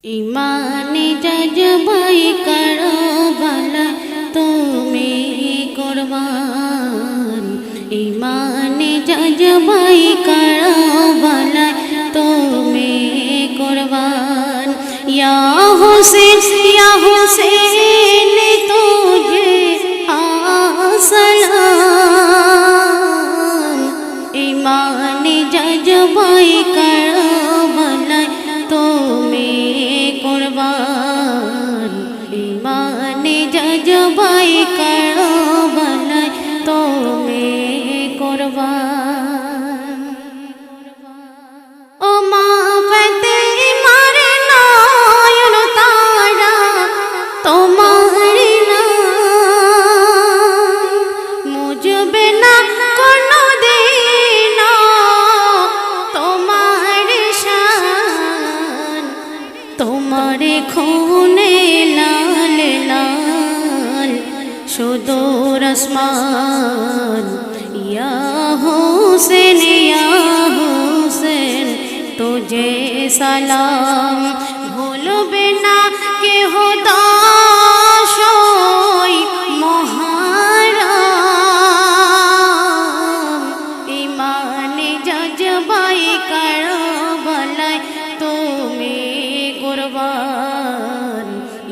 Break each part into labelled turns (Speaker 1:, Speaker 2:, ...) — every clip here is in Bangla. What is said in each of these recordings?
Speaker 1: ইমানে জজবাই করবালা তুমি কুরবান। ইমানে জজবাই করবালা তুমি কুরবান। ইয়া হুসैन ইয়া হুসैन তুঝে আসসালাম। ইমানে জজবাই করবালা তুমি কুরবান। ইমানে জজবাই করবালা তুমি কুরবান। ও মা ফাতেমার নয়ন তারা তোমার নাম মুজবে না কোনো দিন তোমার শান। তোমার খুনে লাল লাল সুদূর আসমান। ইয়া হুসैन ইয়া হুসैन तुझे सलाम। भूलबे ना केह दासोई महाराम। इमाने जजबाई करबलाय তুমি কুরবান।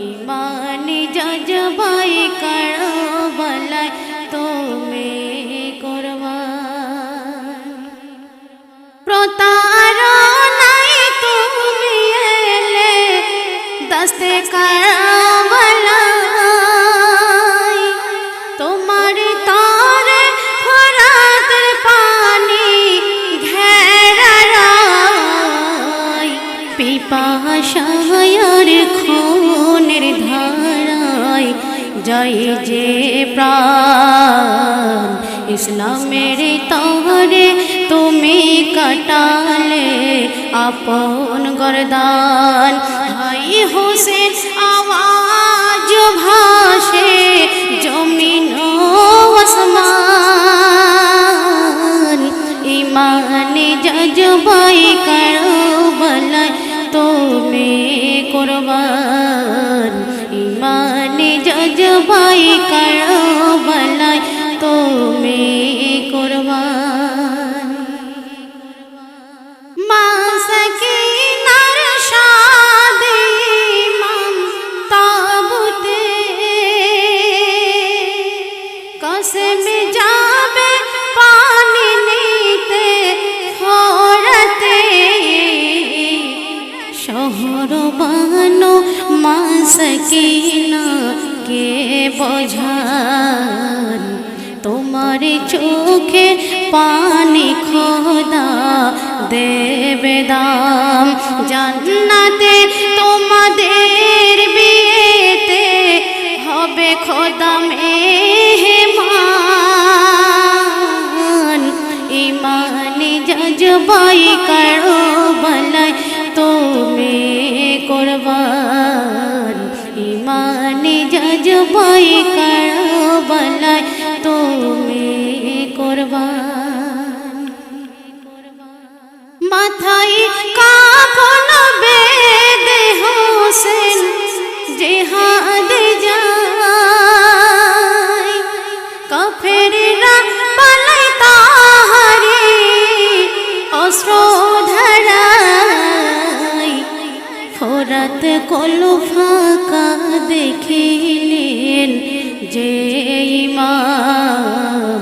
Speaker 1: ইমানে জজবাই করবলায় তুমি কুরবান। প্রতারণায় তুমি এলে দস্তে করবলায়। তোমার তারে ফরাতের পানি ঘেরায়। পিপাসার খুনের ধারায় যায় যে প্রাণ। ইসলামের তরে তুমি কাটালে আপন গর্দান। হাই হুসैन আওয়াজ ভাসে জমিন ও আসমান। ইমানে জজবাই করবলায় তুমি কুরবান। ইমানে জজবাই করবলায় তুমি কুরবান। মা সকিনার শাদি ইমাম তাবুতে কসম যাবে পানি নিতে ফোরাতে। শহর বানো মা সকিনা কে বোঝান। তোমার চোখে পানি খোদা দেবে দাম। জান্নাতে তোমাদের বিয়েতে হবে খোদা মেহমান। ইমানে জজবাই করবলায় তুমি কুরবান। ইমানে জজবাই করবলায় তুমি কুরবান। মাথায় কাফন বেঁধে হুসैन জিহাদে যায়। কাফেররা পালায় তাহারে অস্ত্র ধরায়। ফোরাত কলু ফাঁকা দেখিলেন যে ইমাম।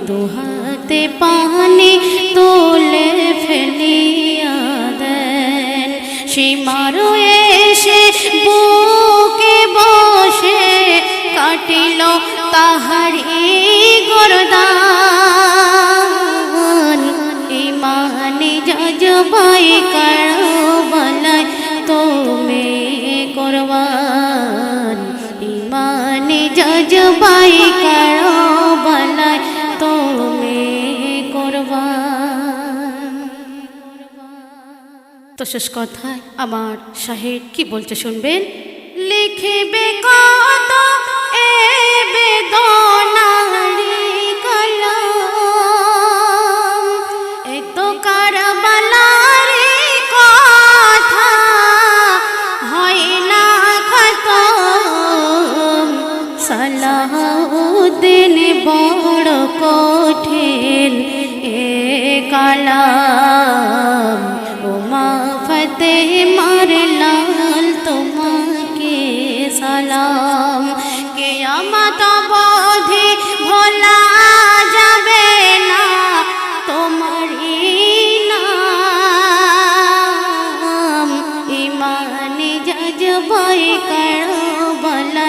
Speaker 1: দুহাতে পানি তোলে ফেলিয়া দেন। সীমার এসে বুকে বসে কাটিল তাহারি গর্দান। ইমানে জজবাই করবলায় তুমি কুরবান। ইমানে জজবাই করবলায় তুমি কুরবান। তো শেষ কথায় আমার শাহেদ কি বলছে শুনবেন। লিখিবে কত এ বেদনারি কলম। এ তো কারবালার কথা আজ বয়ে কারবালা